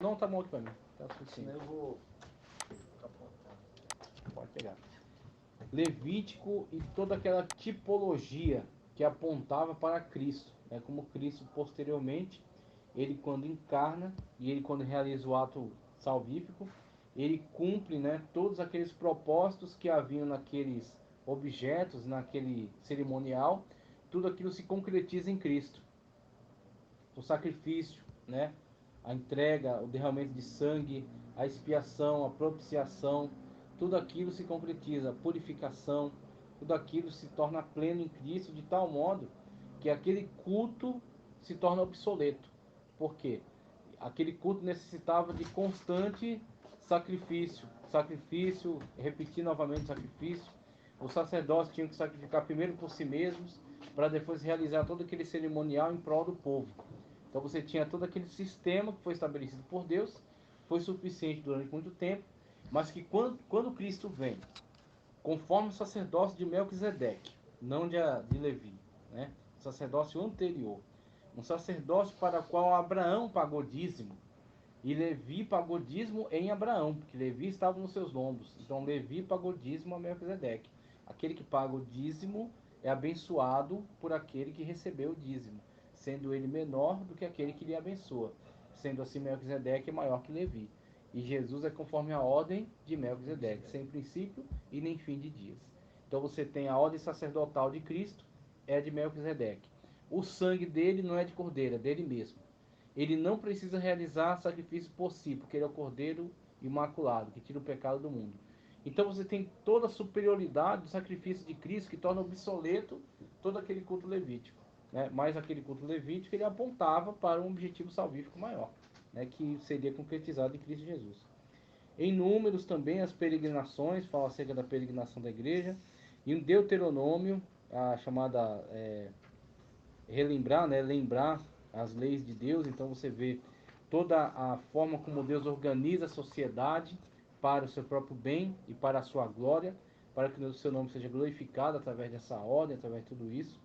Não, tá bom aqui pra mim. Tá suficiente. Senão eu vou. Pode pegar. Levítico e toda aquela tipologia que apontava para Cristo, né? Como Cristo posteriormente, ele quando encarna e ele quando realiza o ato salvífico, ele cumpre, né, todos aqueles propósitos que haviam naqueles objetos, naquele cerimonial, tudo aquilo se concretiza em Cristo. O sacrifício, né, a entrega, o derramamento de sangue, a expiação, a propiciação, tudo aquilo se concretiza, a purificação, tudo aquilo se torna pleno em Cristo de tal modo que aquele culto se torna obsoleto. Por quê? Aquele culto necessitava de constante sacrifício, sacrifício, repetir novamente sacrifício. Os sacerdotes tinham que sacrificar primeiro por si mesmos, para depois realizar todo aquele cerimonial em prol do povo. Então você tinha todo aquele sistema que foi estabelecido por Deus, foi suficiente durante muito tempo, mas que quando Cristo vem, conforme o sacerdócio de Melquisedeque, não de Levi, né? O sacerdócio anterior, um sacerdócio para o qual Abraão pagou dízimo, e Levi pagou dízimo em Abraão, porque Levi estava nos seus lombos. Então Levi pagou dízimo a Melquisedeque. Aquele que paga o dízimo é abençoado por aquele que recebeu o dízimo, sendo ele menor do que aquele que lhe abençoa. Sendo assim, Melquisedeque é maior que Levi. E Jesus é conforme a ordem de Melquisedeque, sem princípio e nem fim de dias. Então você tem a ordem sacerdotal de Cristo, é de Melquisedeque. O sangue dele não é de cordeiro, é dele mesmo. Ele não precisa realizar sacrifício por si, porque ele é o Cordeiro Imaculado, que tira o pecado do mundo. Então você tem toda a superioridade do sacrifício de Cristo, que torna obsoleto todo aquele culto levítico. Né? Mas aquele culto levítico ele apontava para um objetivo salvífico maior, né? Que seria concretizado em Cristo Jesus. Em Números também as peregrinações, fala acerca da peregrinação da igreja. E em Deuteronômio, a chamada relembrar, né, lembrar as leis de Deus. Então você vê toda a forma como Deus organiza a sociedade para o seu próprio bem e para a sua glória, para que o seu nome seja glorificado através dessa ordem, através de tudo isso.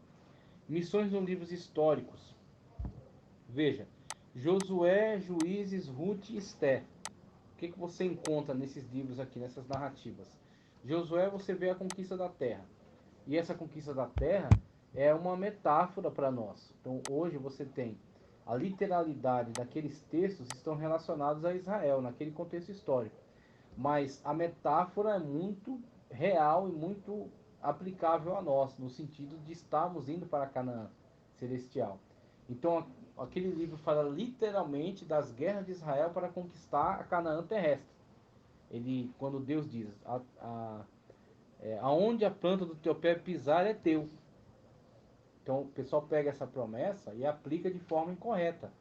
Missões nos livros históricos. Veja, Josué, Juízes, Ruth e Esther. O que você encontra nesses livros aqui, nessas narrativas? Josué, você vê a conquista da terra. E essa conquista da terra é uma metáfora para nós. Então, hoje você tem a literalidade daqueles textos estão relacionados a Israel, naquele contexto histórico. Mas a metáfora é muito real e muito aplicável a nós, no sentido de estarmos indo para Canaã celestial. Então, aquele livro fala literalmente das guerras de Israel para conquistar a Canaã terrestre. Ele, quando Deus diz, aonde a planta do teu pé pisar é teu. Então o pessoal pega essa promessa e aplica de forma incorreta.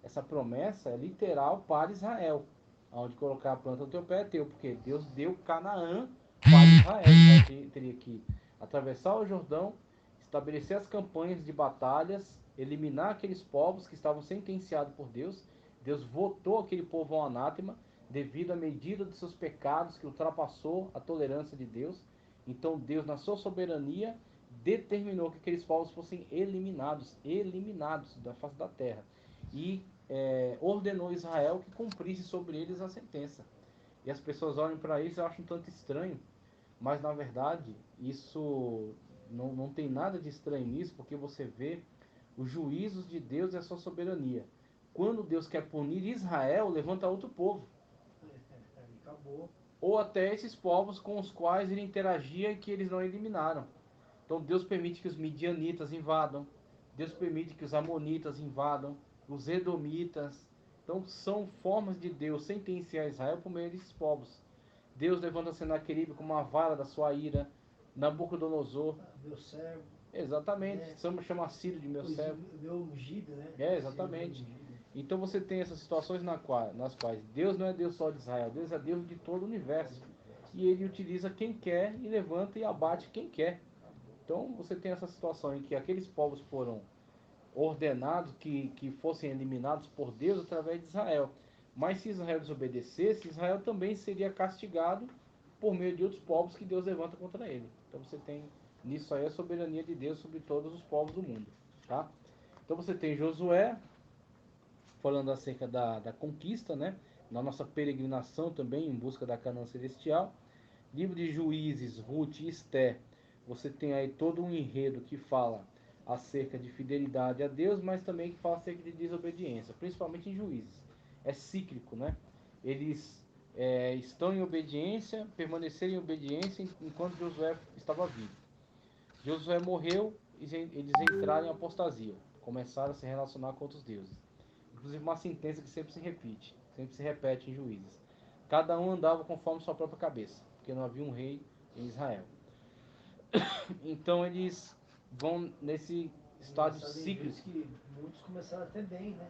Essa promessa é literal para Israel. Aonde colocar a planta do teu pé é teu, porque Deus deu Canaã para Israel. Israel teria que atravessar o Jordão, estabelecer as campanhas de batalhas, eliminar aqueles povos que estavam sentenciados por Deus. Deus votou aquele povo ao anátema devido à medida dos seus pecados que ultrapassou a tolerância de Deus. Então Deus, na sua soberania, determinou que aqueles povos fossem eliminados da face da terra. E ordenou Israel que cumprisse sobre eles a sentença. E as pessoas olham para isso e acham um tanto estranho, mas na verdade isso não tem nada de estranho nisso, porque você vê os juízos de Deus e a sua soberania. Quando Deus quer punir Israel, levanta outro povo. Acabou. Ou até esses povos com os quais ele interagia e que eles não eliminaram. Então Deus permite que os midianitas invadam, Deus permite que os amonitas invadam, os edomitas. Então são formas de Deus sentenciar Israel por meio desses povos. Deus levanta Senaqueribe com uma vara da sua ira, Nabucodonosor. Meu servo. Exatamente, chama Ciro de meu servo. Meu ungido, né? Exatamente. Então você tem essas situações nas quais Deus não é Deus só de Israel, Deus é Deus de todo o universo. E ele utiliza quem quer e levanta e abate quem quer. Então você tem essa situação em que aqueles povos foram ordenados que fossem eliminados por Deus através de Israel. Mas se Israel desobedecesse, Israel também seria castigado por meio de outros povos que Deus levanta contra ele. Então você tem nisso aí a soberania de Deus sobre todos os povos do mundo, tá? Então você tem Josué, falando acerca da conquista, né? Na nossa peregrinação também em busca da Canaã Celestial. Livro de Juízes, Ruth e Esté, você tem aí todo um enredo que fala acerca de fidelidade a Deus, mas também que fala acerca de desobediência, principalmente em Juízes. É cíclico, né? Eles estão em obediência, permaneceram em obediência enquanto Josué estava vivo. Josué morreu e eles entraram em apostasia, começaram a se relacionar com outros deuses. Inclusive uma sentença que sempre se repete em Juízes. Cada um andava conforme sua própria cabeça, porque não havia um rei em Israel. Então eles vão nesse estádio cíclico. Que muitos começaram até bem, né?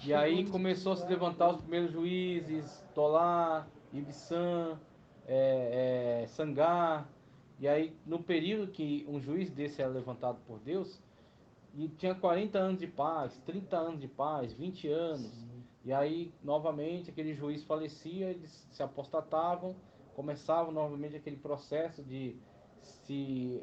E aí Chegou começou a se levantar os primeiros juízes, Tolá, Ibissã, Sangar. E aí, no período que um juiz desse era levantado por Deus, e tinha 40 anos de paz, 30 anos de paz, 20 anos. Sim. E aí, novamente, aquele juiz falecia, eles se apostatavam, começava novamente aquele processo de se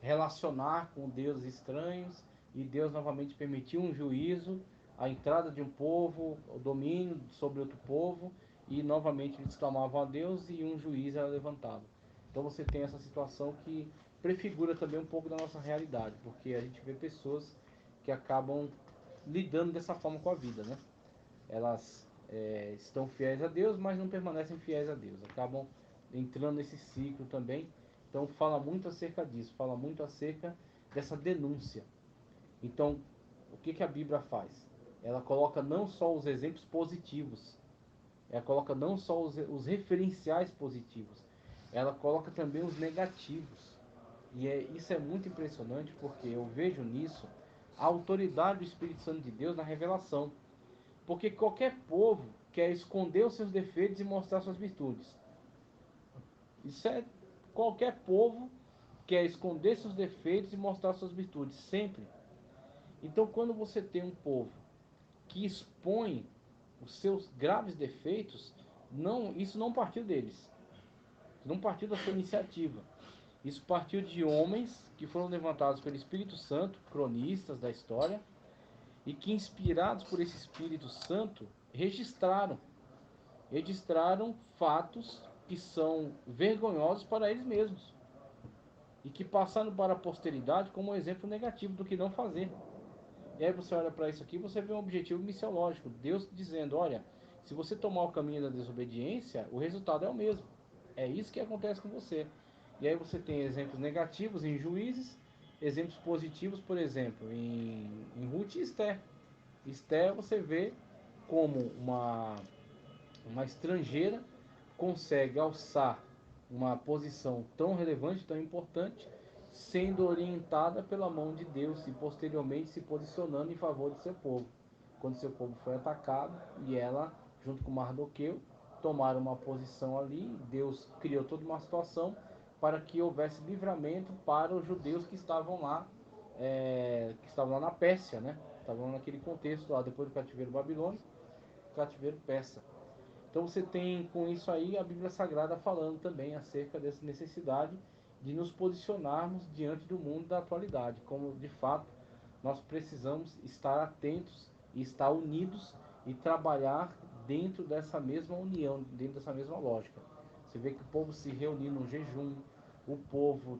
relacionar com deuses estranhos, e Deus novamente permitiu um juízo, a entrada de um povo, o domínio sobre outro povo, e novamente eles clamavam a Deus e um juiz era levantado. Então você tem essa situação que prefigura também um pouco da nossa realidade, porque a gente vê pessoas que acabam lidando dessa forma com a vida, né? Elas estão fiéis a Deus, mas não permanecem fiéis a Deus, acabam entrando nesse ciclo também. Então fala muito acerca disso, fala muito acerca dessa denúncia. Então, o que a Bíblia faz? Ela coloca não só os exemplos positivos, ela coloca não só os referenciais positivos, ela coloca também os negativos. E isso é muito impressionante, porque eu vejo nisso a autoridade do Espírito Santo de Deus na revelação. Porque qualquer povo quer esconder os seus defeitos e mostrar suas virtudes. Isso é, qualquer povo quer esconder seus defeitos e mostrar suas virtudes, sempre. Então, quando você tem um povo que expõe os seus graves defeitos, isso não partiu deles, não partiu da sua iniciativa. Isso partiu de homens que foram levantados pelo Espírito Santo, cronistas da história, e que, inspirados por esse Espírito Santo, registraram fatos que são vergonhosos para eles mesmos e que passaram para a posteridade como um exemplo negativo do que não fazer. E aí você olha para isso aqui, você vê um objetivo missiológico, Deus dizendo: olha, se você tomar o caminho da desobediência, o resultado é o mesmo. É isso que acontece com você. E aí você tem exemplos negativos em Juízes, exemplos positivos, por exemplo, em Ruth e Esté. Esté você vê como uma estrangeira consegue alçar uma posição tão relevante, tão importante, sendo orientada pela mão de Deus e posteriormente se posicionando em favor do seu povo. Quando seu povo foi atacado e ela, junto com Mardoqueu, tomaram uma posição ali, Deus criou toda uma situação para que houvesse livramento para os judeus que estavam lá na Pérsia, né? Estavam naquele contexto lá, depois do cativeiro babilônico, cativeiro persa. Então você tem com isso aí a Bíblia Sagrada falando também acerca dessa necessidade de nos posicionarmos diante do mundo da atualidade, como de fato nós precisamos estar atentos e estar unidos e trabalhar dentro dessa mesma união, dentro dessa mesma lógica. Você vê que o povo se reuniu num jejum, o povo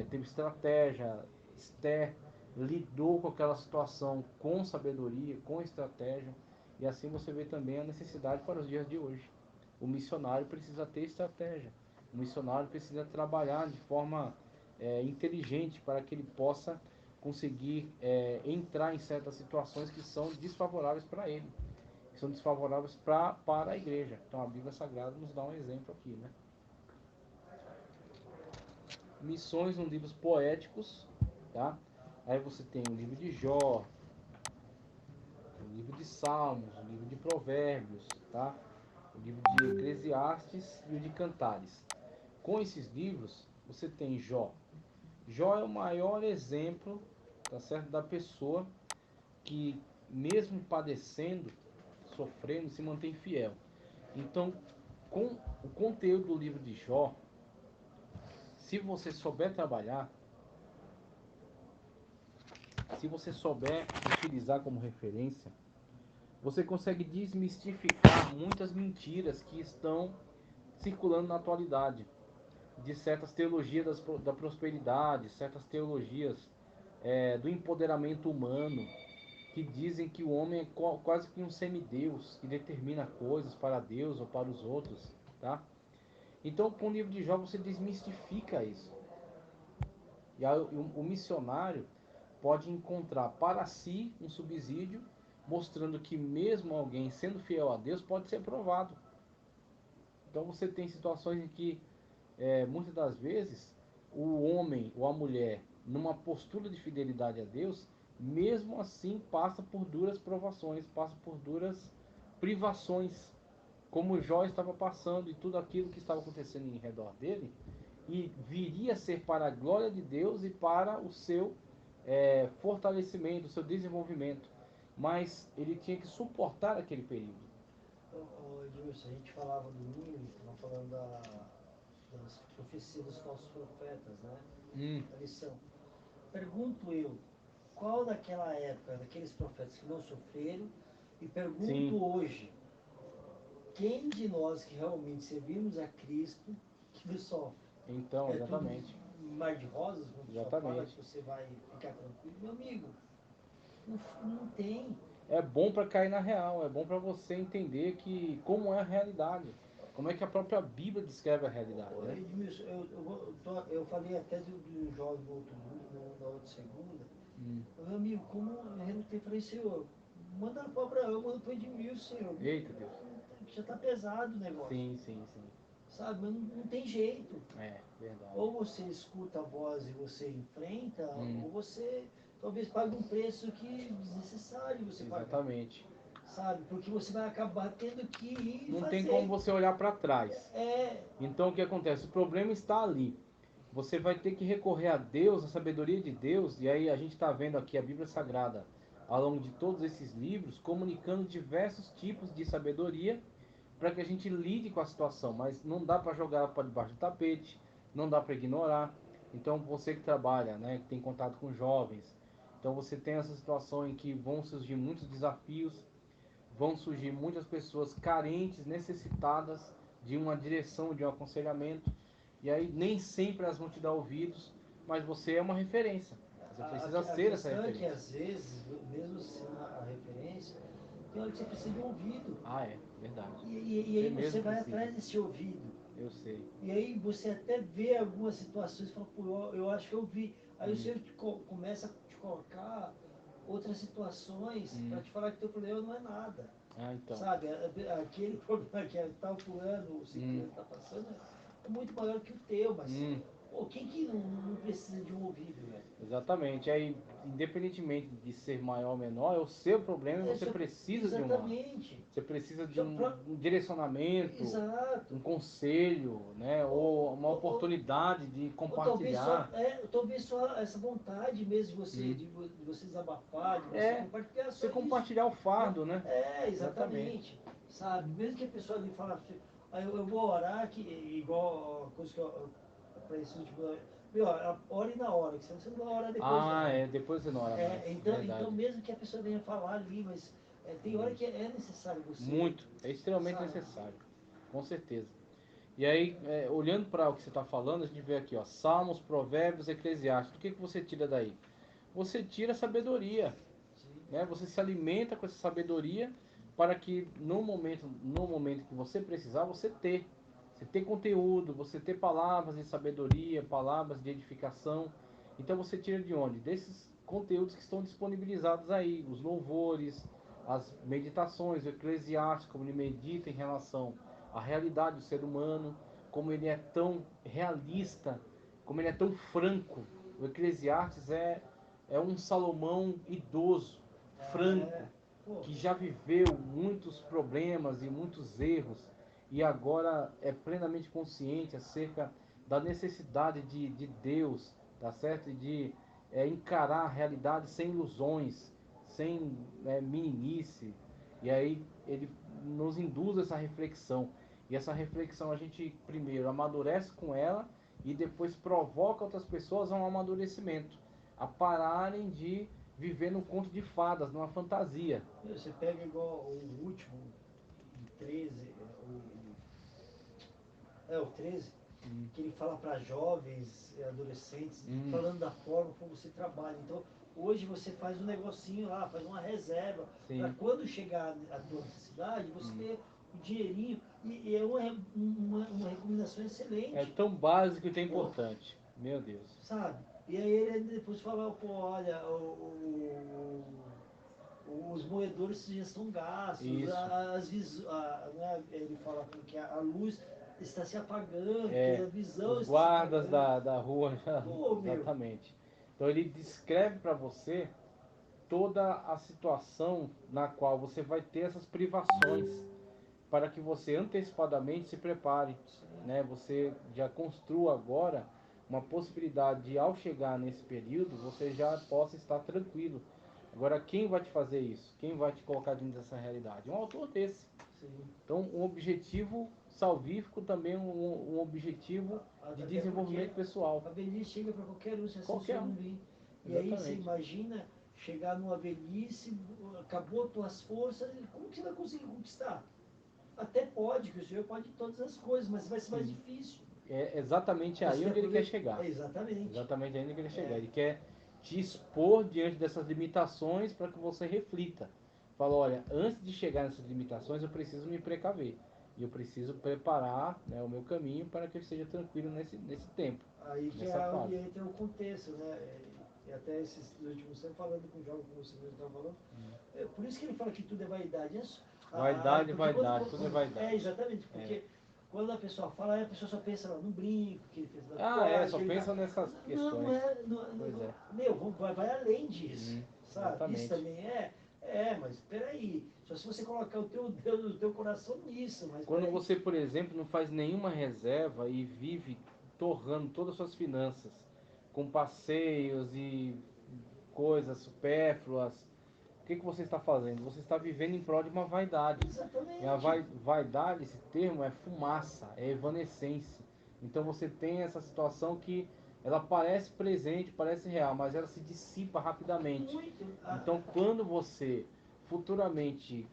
teve estratégia, Esther lidou com aquela situação com sabedoria, com estratégia. E assim você vê também a necessidade para os dias de hoje. O missionário precisa ter estratégia. O missionário precisa trabalhar de forma inteligente para que ele possa conseguir entrar em certas situações que são desfavoráveis para ele, que são desfavoráveis para a igreja. Então a Bíblia Sagrada nos dá um exemplo aqui, né? Missões nos livros poéticos, tá? Aí você tem o livro de Jó, o livro de Salmos, o livro de Provérbios, tá? O livro de Eclesiastes e o de Cantares. Com esses livros, você tem Jó. Jó é o maior exemplo, tá certo, da pessoa que, mesmo padecendo, sofrendo, se mantém fiel. Então, com o conteúdo do livro de Jó, se você souber trabalhar, se você souber utilizar como referência, você consegue desmistificar muitas mentiras que estão circulando na atualidade, de certas teologias da prosperidade, certas teologias do empoderamento humano, que dizem que o homem é quase que um semideus, que determina coisas para Deus ou para os outros, tá? Então, com o livro de Jó, você desmistifica isso. E aí, o missionário pode encontrar para si um subsídio, mostrando que mesmo alguém sendo fiel a Deus pode ser provado. Então, você tem situações em que, muitas das vezes, o homem ou a mulher, numa postura de fidelidade a Deus, mesmo assim passa por duras provações, passa por duras privações, como Jó estava passando, e tudo aquilo que estava acontecendo em redor dele, e viria a ser para a glória de Deus e para o seu fortalecimento, o seu desenvolvimento. Mas ele tinha que suportar aquele período. Edilson, a gente falava domingo, estava falando das profecias dos falsos profetas, né? A lição. Pergunto eu, qual daquela época, daqueles profetas que não sofreram, e pergunto Sim. hoje, quem de nós que realmente servimos a Cristo que não sofre? Então, exatamente. Tudo mar de rosas, quando você fala que você vai ficar tranquilo, meu amigo, não tem. É bom para cair na real, é bom para você entender que como é a realidade, como é que a própria Bíblia descreve a realidade, né? Edmilson, eu falei até do jovem no outro, na outra segunda. Meu amigo, como eu relutei, falei, Senhor, manda para Abraão, manda para Edmilson, Senhor. Eita Deus. Já está pesado o negócio. Sim. Sabe, mas não tem jeito. É, verdade. Ou você escuta a voz e você enfrenta, ou você talvez pague um preço que desnecessário você pagar. Exatamente. Sabe, porque você vai acabar tendo que ir Não fazer. tem como você olhar para trás. Então o que acontece? O problema está ali. Você vai ter que recorrer a Deus, a sabedoria de Deus, e aí a gente está vendo aqui a Bíblia Sagrada, ao longo de todos esses livros, comunicando diversos tipos de sabedoria para que a gente lide com a situação, mas não dá para jogar ela para debaixo do tapete, não dá para ignorar. Então você que trabalha, né, que tem contato com jovens, então você tem essa situação em que vão surgir muitos desafios, vão surgir muitas pessoas carentes, necessitadas de uma direção, de um aconselhamento, e aí nem sempre elas vão te dar ouvidos, mas você é uma referência. Você precisa ser essa referência. É que às vezes, mesmo sendo a referência, tem hora que você precisa de um ouvido. Ah, é, verdade. E aí você vai atrás desse ouvido. Eu sei. E aí você até vê algumas situações e fala, pô, eu acho que eu vi. Aí o Senhor começa a te colocar outras situações para te falar que teu problema não é nada. Ah, então. Sabe, aquele problema que tal fulano, o ciclano está passando, é muito maior que o teu, mas pô, quem que não precisa de um ouvido, velho? Exatamente. Aí, independentemente de ser maior ou menor, é o seu problema e você precisa de uma. Você precisa de um direcionamento, um conselho, né? Ou uma oportunidade de compartilhar. Talvez só essa vontade mesmo de você desabafar, de você compartilhar só você compartilhar o fardo, né? Exatamente. Sabe? Mesmo que a pessoa lhe fale, eu vou orar, que, igual a coisa que eu para esse último. Meu, ore na hora, que você não vai orar depois. Depois você não ora mais. Então mesmo que a pessoa venha falar ali, mas tem hora que é necessário você. Muito, é extremamente necessário, com certeza. E aí, olhando para o que você está falando, a gente vê aqui, ó, Salmos, Provérbios, Eclesiastes. O que você tira daí? Você tira sabedoria, né? Você se alimenta com essa sabedoria para que no momento que você precisar, você ter conteúdo, você ter palavras de sabedoria, palavras de edificação. Então você tira de onde? Desses conteúdos que estão disponibilizados aí, os louvores, as meditações, o Eclesiastes, como ele medita em relação à realidade do ser humano, como ele é tão realista, como ele é tão franco. O Eclesiastes é um Salomão idoso, franco, que já viveu muitos problemas e muitos erros e agora é plenamente consciente acerca da necessidade de Deus, tá certo? E de encarar a realidade sem ilusões, sem meninice. E aí ele nos induz a essa reflexão. E essa reflexão a gente primeiro amadurece com ela e depois provoca outras pessoas a um amadurecimento, a pararem de viver num conto de fadas, numa fantasia. Você pega igual o último, de 13, o 13, que ele fala para jovens, adolescentes, falando da forma como você trabalha. Então, hoje você faz um negocinho lá, faz uma reserva, para quando chegar a tua necessidade, você ter o dinheirinho. E é uma recomendação excelente. É tão básico e tão importante. Meu Deus. Sabe? E aí ele depois fala, pô, olha, os moedores já estão gastos, né, ele fala que a luz está se apagando, que a visão os está guardas se apagando. da rua, exatamente. Então ele descreve para você toda a situação na qual você vai ter essas privações, para que você antecipadamente se prepare, né? Você já construa agora uma possibilidade de, ao chegar nesse período, você já possa estar tranquilo. Agora, quem vai te fazer isso? Quem vai te colocar dentro dessa realidade? Um autor desse. Sim. Então, um objetivo salvífico também um objetivo de desenvolvimento pessoal. A velhice chega para qualquer um, se assim qualquer um. E aí você imagina chegar numa velhice, acabou tuas forças, como que você vai conseguir conquistar? Até pode, que o Senhor pode todas as coisas, mas vai ser mais difícil. É exatamente aí onde ele quer chegar. Exatamente. Exatamente aí onde ele quer chegar. Ele quer te expor diante dessas limitações para que você reflita. Fala, olha, antes de chegar nessas limitações eu preciso me precaver. E eu preciso preparar, né, o meu caminho para que eu esteja tranquilo nesse tempo. Aí que é onde entra o contexto, né? E até esses últimos tempos falando com o jovem, como você mesmo estava falando. É por isso que ele fala que tudo é vaidade. Vaidade, tudo é vaidade. Exatamente, porque quando a pessoa fala, a pessoa só pensa no brinco que ele fez na só pensa nessas questões. Vai além disso, sabe? Exatamente. Isso também mas peraí, só se você colocar o teu Deus, o teu coração nisso. Mas quando você, por exemplo, não faz nenhuma reserva e vive torrando todas as suas finanças com passeios e coisas supérfluas, o que você está fazendo? Você está vivendo em prol de uma vaidade. Exatamente. E a vaidade, esse termo, é fumaça, é evanescência. Então você tem essa situação que ela parece presente, parece real, mas ela se dissipa rapidamente. Muito. Então quando você futuramente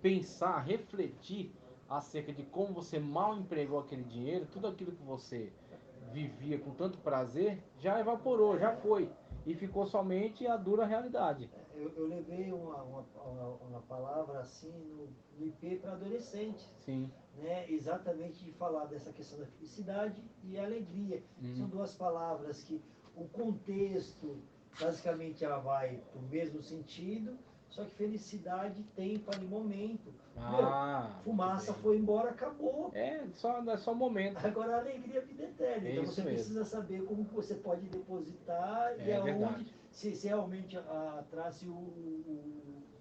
pensar, refletir acerca de como você mal empregou aquele dinheiro, tudo aquilo que você vivia com tanto prazer, já evaporou, já foi. E ficou somente a dura realidade. Eu levei uma palavra assim no IP para adolescente. Sim. Né? Exatamente de falar dessa questão da felicidade e alegria. São duas palavras que o contexto, basicamente, ela vai para o mesmo sentido, só que felicidade, tempo ali, momento. Fumaça foi embora, acabou. É só momento. Agora a alegria é vida eterna. Então você precisa saber como você pode depositar e aonde, se realmente atrás o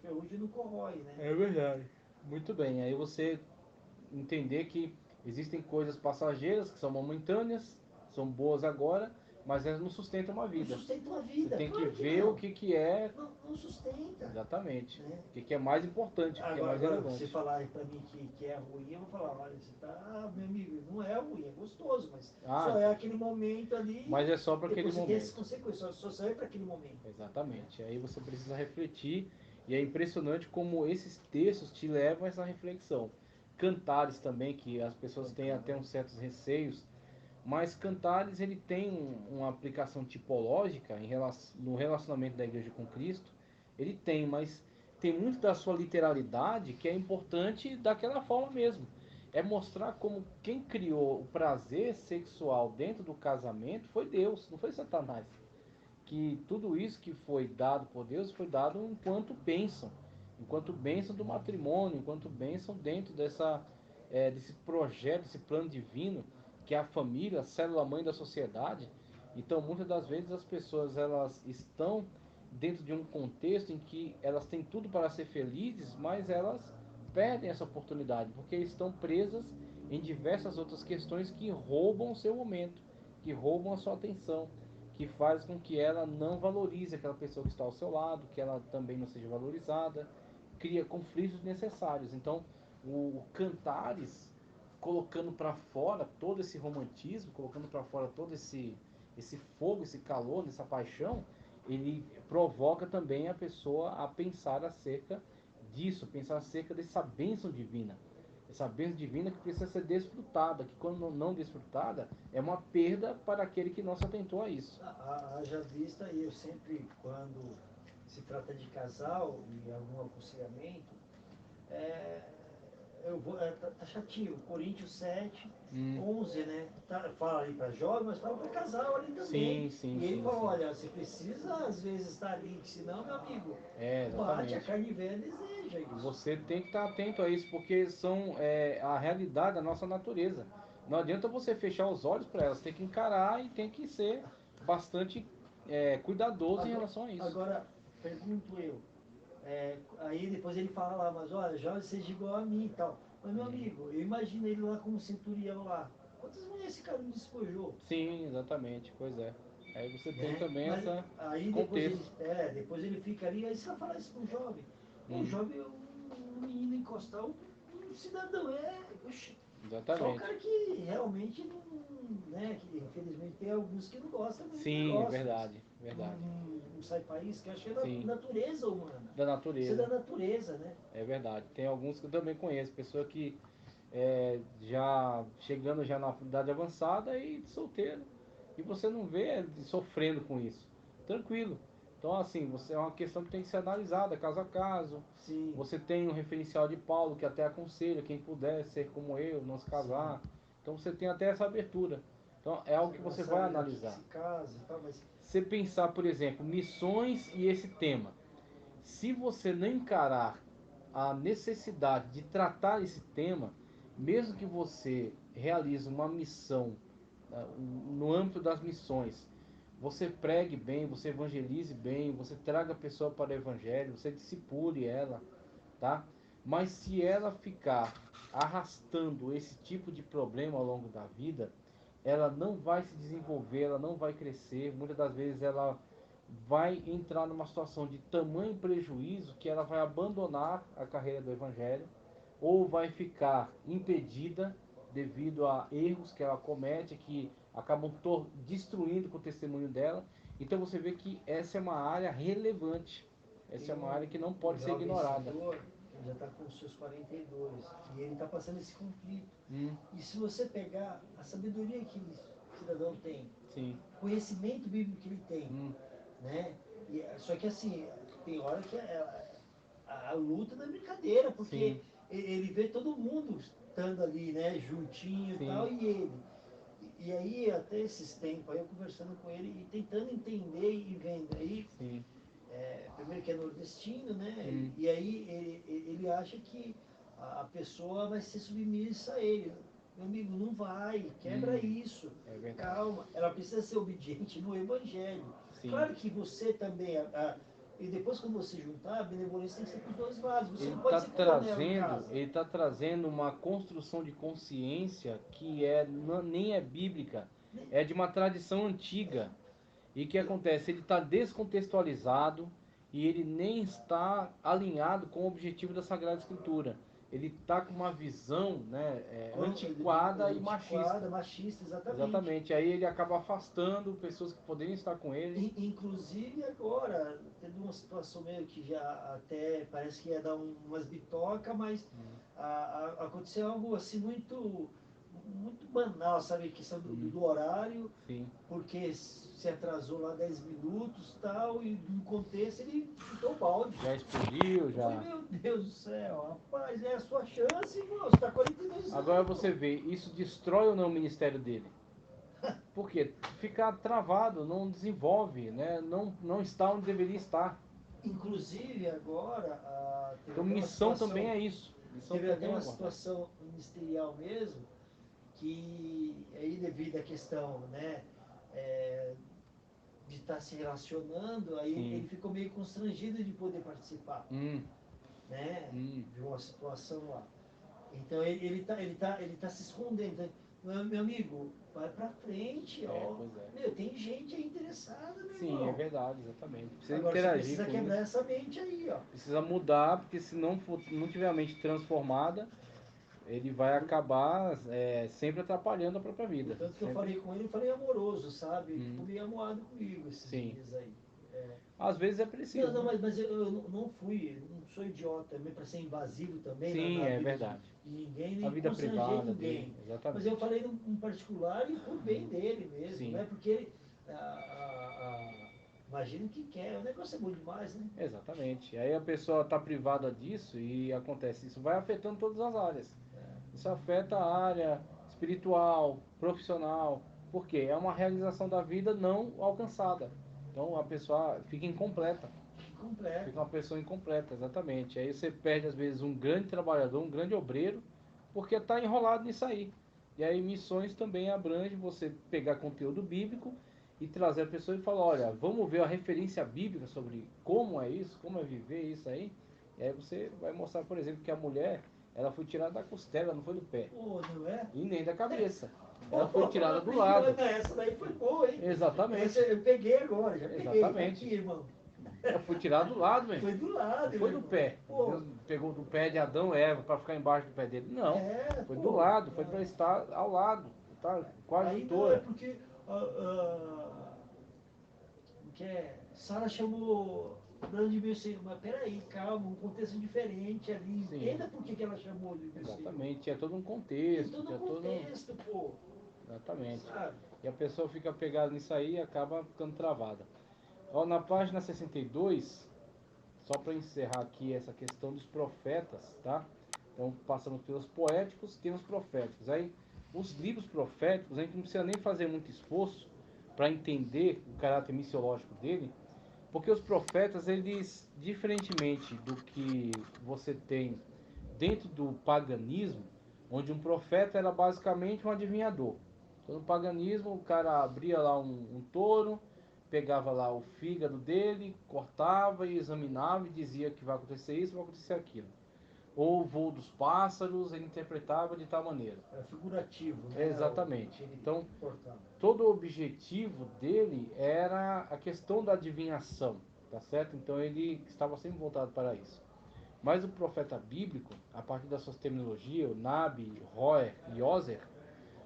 ferrugem não corrói, né? É verdade. Muito bem. Aí você entender que existem coisas passageiras que são momentâneas, são boas agora, mas elas não sustentam uma vida. Não sustentam uma vida. Você tem que ver o que é. Não sustenta. Exatamente. O que é mais importante, o que é mais relevante. Se falar para mim que é ruim, eu vou falar, olha, você tá, meu amigo, não é ruim, é gostoso, mas só é aquele momento ali. Mas é só para aquele momento. Tem essas consequências, só serve para aquele momento. Exatamente. Aí você precisa refletir, e é impressionante como esses textos te levam a essa reflexão. Cantares também, que as pessoas têm até uns certos receios, mas Cantares ele tem uma aplicação tipológica no relacionamento da igreja com Cristo, ele tem, mas tem muito da sua literalidade que é importante daquela forma mesmo. É mostrar como quem criou o prazer sexual dentro do casamento foi Deus, não foi Satanás. Que tudo isso que foi dado por Deus foi dado enquanto bênção do matrimônio, enquanto bênção dentro desse projeto, desse plano divino, que é a família, a célula-mãe da sociedade. Então, muitas das vezes as pessoas elas estão dentro de um contexto em que elas têm tudo para ser felizes, mas elas perdem essa oportunidade, porque estão presas em diversas outras questões que roubam o seu momento, que roubam a sua atenção, que faz com que ela não valorize aquela pessoa que está ao seu lado, que ela também não seja valorizada, cria conflitos necessários. Então, o Cantares, colocando para fora todo esse romantismo, colocando para fora todo esse fogo, esse calor, essa paixão, ele provoca também a pessoa a pensar acerca disso, pensar acerca dessa bênção divina. Essa bênção divina que precisa ser desfrutada, que quando não desfrutada, é uma perda para aquele que não se atentou a isso. Haja vista, e eu sempre, quando se trata de casal e algum aconselhamento, é, tá chatinho, Coríntios 7, 11, né? Fala ali para jovem, mas fala para casal ali também. Sim, e ele sim, fala, sim. olha, você precisa às vezes estar ali, senão, meu amigo, bate, a carne velha deseja isso. Você tem que estar atento a isso, porque são a realidade da nossa natureza. Não adianta você fechar os olhos para elas, tem que encarar e tem que ser bastante cuidadoso em relação a isso. Agora, pergunto eu, aí depois ele fala lá, mas olha, jovem seja igual a mim e tal. Mas, meu amigo, eu imagino ele lá como centurião lá. Quantas mulheres esse cara não despojou? Sim, exatamente, pois é. Aí você tem Né? também Mas esse contexto. depois ele fica ali, aí você vai falar isso para um jovem. Um jovem, um menino encostar, um cidadão, oxi, só o Exatamente. cara que realmente não, né, que infelizmente tem alguns que não gostam muito do Sim, negócio. verdade. Não sai país, que acho que é da Sim, natureza humana. da Isso é da natureza. natureza, né? É verdade. Tem alguns que eu também conheço, pessoa que já chegando já na idade avançada e solteiro. E você não vê ele sofrendo com isso. Tranquilo. Então, assim, é uma questão que tem que ser analisada caso a caso. Sim. Você tem um referencial de Paulo que até aconselha quem puder ser como eu, não se casar. Sim. Então você tem até essa abertura. Então é algo que você vai analisar. Se casa e tal, mas... Você pensar, por exemplo, missões e esse tema. Se você não encarar a necessidade de tratar esse tema, mesmo que você realize uma missão, no âmbito das missões, você pregue bem, você evangelize bem, você traga a pessoa para o evangelho, você discipule ela, tá? Mas se ela ficar arrastando esse tipo de problema ao longo da vida, ela não vai se desenvolver, ela não vai crescer, muitas das vezes ela vai entrar numa situação de tamanho prejuízo que ela vai abandonar a carreira do evangelho ou vai ficar impedida devido a erros que ela comete que acabam destruindo com o testemunho dela. Então você vê que essa é uma área relevante, essa é uma área que não pode ser ignorada. Ele já está com os seus 42 e ele está passando esse conflito. E se você pegar a sabedoria que o cidadão tem, sim, conhecimento bíblico que ele tem, né? Só que assim, tem hora que a luta não é brincadeira, porque ele vê todo mundo estando ali, né, juntinho e tal, e ele. E aí, até esses tempos, aí eu conversando com ele e tentando entender e vendo aí, primeiro que é nordestino, né, e aí ele acha que a pessoa vai ser submissa a ele. Meu amigo, não vai, quebra isso, calma. Ela precisa ser obediente no evangelho. Claro que você também, e depois quando você juntar, a benevolência tem que ser para os dois lados. Você não pode ser coronel em casa. Ele está trazendo uma construção de consciência que nem é bíblica, é de uma tradição antiga. E o que acontece? Ele está descontextualizado e ele nem está alinhado com o objetivo da Sagrada Escritura. Ele está com uma visão, né, antiquada e machista. Machista, exatamente. Exatamente. Aí ele acaba afastando pessoas que poderiam estar com ele. Inclusive agora, teve uma situação meio que já até parece que ia dar umas bitocas, mas aconteceu algo assim muito banal, sabe? A questão do horário, Sim. porque se atrasou lá 10 minutos tal, e no contexto ele chutou o balde. Já explodiu, já. Eu falei, meu Deus do céu, rapaz, é a sua chance, irmão, você está 42 anos. Agora você vê, isso destrói ou não o ministério dele? Por quê? Fica travado, não desenvolve, né? Não está onde deveria estar. Inclusive agora, Então missão também é isso. Missão teve até também uma é situação ministerial mesmo, que aí devido à questão, né, de estar se relacionando, aí ele ficou meio constrangido de poder participar, né, de uma situação lá. Então ele tá se escondendo. Então, meu amigo, vai pra frente, ó. Meu, tem gente aí interessada, meu irmão. Sim, é verdade, exatamente. Precisa Agora, interagir você precisa com quebrar isso. essa mente aí, ó. Precisa mudar, porque se não tiver a mente transformada, ele vai acabar sempre atrapalhando a própria vida. Tanto que sempre... eu falei com ele, eu falei amoroso, sabe? Ficou meio amoado comigo esses dias aí. Às vezes é preciso. Não, mas eu não sou idiota também para ser invasivo também. Sim, na é vida verdade. de ninguém, A nem vida constranger privada ninguém. dele, exatamente. Mas eu falei num particular e por bem dele mesmo, Sim. né? Porque ele, imagina o que quer, o negócio é bom demais, né? Exatamente. Aí a pessoa está privada disso e acontece isso. Vai afetando todas as áreas. Isso afeta a área espiritual, profissional, porque é uma realização da vida não alcançada. Então a pessoa fica incompleta. Fica uma pessoa incompleta, exatamente. Aí você perde às vezes um grande trabalhador, um grande obreiro, porque está enrolado nisso aí. E aí missões também abrange você pegar conteúdo bíblico e trazer a pessoa e falar, olha, vamos ver a referência bíblica sobre como é isso, como é viver isso aí. E aí você vai mostrar, por exemplo, que a mulher, ela foi tirada da costela, não foi do pé. Oh, não é? E nem da cabeça. Ela foi tirada do lado. Essa daí foi boa, hein? Exatamente. Essa eu peguei agora, já peguei. Exatamente. Aqui, irmão. Ela foi tirada do lado, mesmo. Foi do lado, não foi do irmão. pé. Pô. Deus pegou do pé de Adão e Eva para ficar embaixo do pé dele. Não. Foi Pô, do lado, foi para estar ao lado. Tá? Quase aí não, é porque Sara chamou Abraão de meu Senhor, mas peraí, calma, um contexto diferente ali. Sim. Entenda por que ela chamou de meu Senhor. Exatamente, é todo um contexto. Tem todo um contexto, pô. Exatamente. Sabe? E a pessoa fica pegada nisso aí e acaba ficando travada. Ó, na página 62, só para encerrar aqui essa questão dos profetas, tá? Então, passamos pelos poéticos, tem os proféticos. Aí, os livros proféticos, a gente não precisa nem fazer muito esforço para entender o caráter missiológico dele, porque os profetas, eles, diferentemente do que você tem dentro do paganismo, onde um profeta era basicamente um adivinhador. Então, no paganismo, o cara abria lá um touro, pegava lá o fígado dele, cortava e examinava e dizia que vai acontecer isso, vai acontecer aquilo. Ou o voo dos pássaros, ele interpretava de tal maneira. Era figurativo, né? Exatamente. Então, todo o objetivo dele era a questão da adivinhação, tá certo? Então, ele estava sempre voltado para isso. Mas o profeta bíblico, a partir da sua terminologia, o Nabi, Roer e Ozer,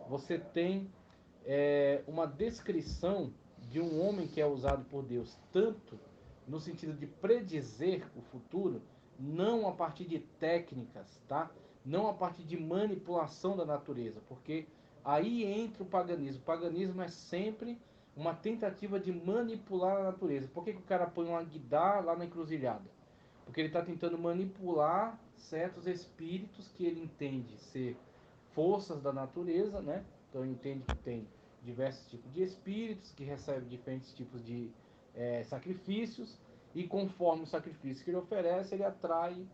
você tem uma descrição de um homem que é usado por Deus tanto no sentido de predizer o futuro, não a partir de técnicas, tá? Não a partir de manipulação da natureza, porque aí entra o paganismo. O paganismo é sempre uma tentativa de manipular a natureza. Por que o cara põe um aguidar lá na encruzilhada? Porque ele está tentando manipular certos espíritos que ele entende ser forças da natureza, né? Então ele entende que tem diversos tipos de espíritos que recebem diferentes tipos de sacrifícios, e conforme o sacrifício que ele oferece, ele atrai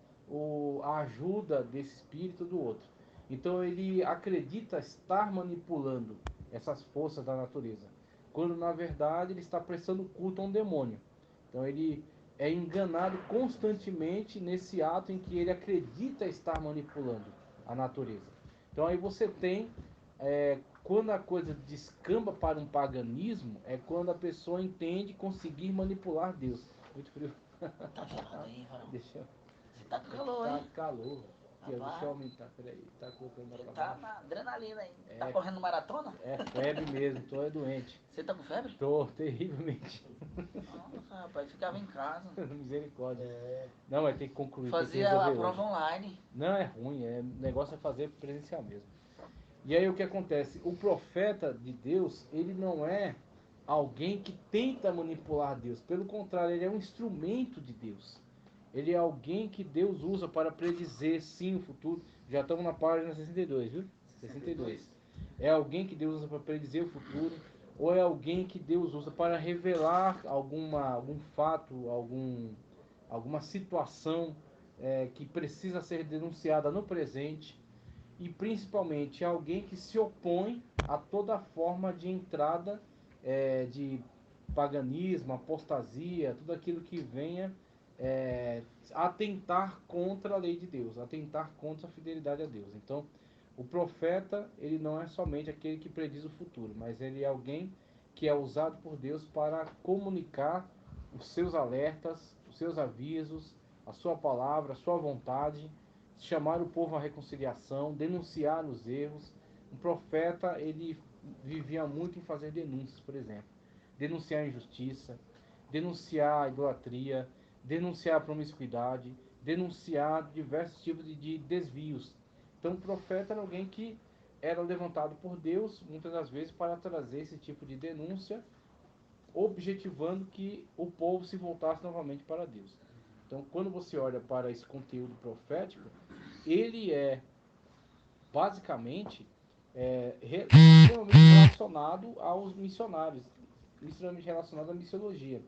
a ajuda desse espírito do outro. Então ele acredita estar manipulando essas forças da natureza, quando na verdade ele está prestando culto a um demônio. Então ele é enganado constantemente nesse ato em que ele acredita estar manipulando a natureza. Então aí você tem, quando a coisa descamba para um paganismo, é quando a pessoa entende conseguir manipular Deus. Muito frio. Tá gelado aí, varão. Deixa eu... Você tá com calor, Tá hein? calor. Aqui, ó, Rapaz, deixa eu aumentar, peraí. Tá colocando lá ele pra tá baixo. na adrenalina aí. É. Tá correndo maratona? É febre mesmo, tô doente. Você tá com febre? Tô terrivelmente. Nossa, rapaz, ficava em casa. Misericórdia. Não, mas tem que concluir. Tem que Fazia a resolver prova hoje. online. Não, é ruim, o negócio é fazer presencial mesmo. E aí o que acontece? O profeta de Deus, ele não é alguém que tenta manipular Deus. Pelo contrário, ele é um instrumento de Deus. Ele é alguém que Deus usa para predizer, sim, o futuro. Já estamos na página 62, viu? 62. É alguém que Deus usa para predizer o futuro, ou é alguém que Deus usa para revelar algum fato, alguma situação que precisa ser denunciada no presente, e principalmente alguém que se opõe a toda forma de entrada de paganismo, apostasia, tudo aquilo que venha atentar contra a lei de Deus, atentar contra a fidelidade a Deus. Então, o profeta, ele não é somente aquele que prediz o futuro, mas ele é alguém que é usado por Deus para comunicar os seus alertas, os seus avisos, a sua palavra, a sua vontade, chamar o povo à reconciliação, denunciar os erros. Um profeta, ele vivia muito em fazer denúncias, por exemplo. Denunciar a injustiça, denunciar a idolatria, denunciar a promiscuidade, denunciar diversos tipos de desvios. Então o profeta era alguém que era levantado por Deus, muitas das vezes, para trazer esse tipo de denúncia, objetivando que o povo se voltasse novamente para Deus. Então, quando você olha para esse conteúdo profético, ele é basicamente extremamente relacionado aos missionários, extremamente relacionado à missiologia.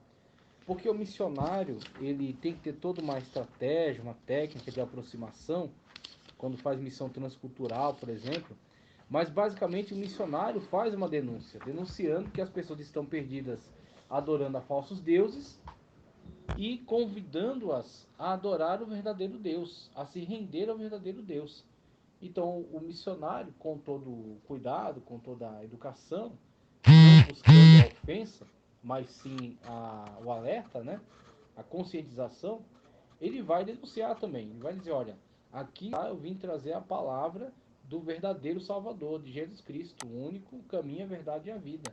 Porque o missionário, ele tem que ter toda uma estratégia, uma técnica de aproximação, quando faz missão transcultural, por exemplo. Mas basicamente o missionário faz uma denúncia, denunciando que as pessoas estão perdidas adorando a falsos deuses e convidando-as a adorar o verdadeiro Deus, a se render ao verdadeiro Deus. Então o missionário, com todo o cuidado, com toda a educação, não buscando a ofensa, mas sim o alerta, né? A conscientização, ele vai denunciar também. Ele vai dizer, olha, aqui eu vim trazer a palavra do verdadeiro Salvador, de Jesus Cristo, o único caminho, a verdade e a vida.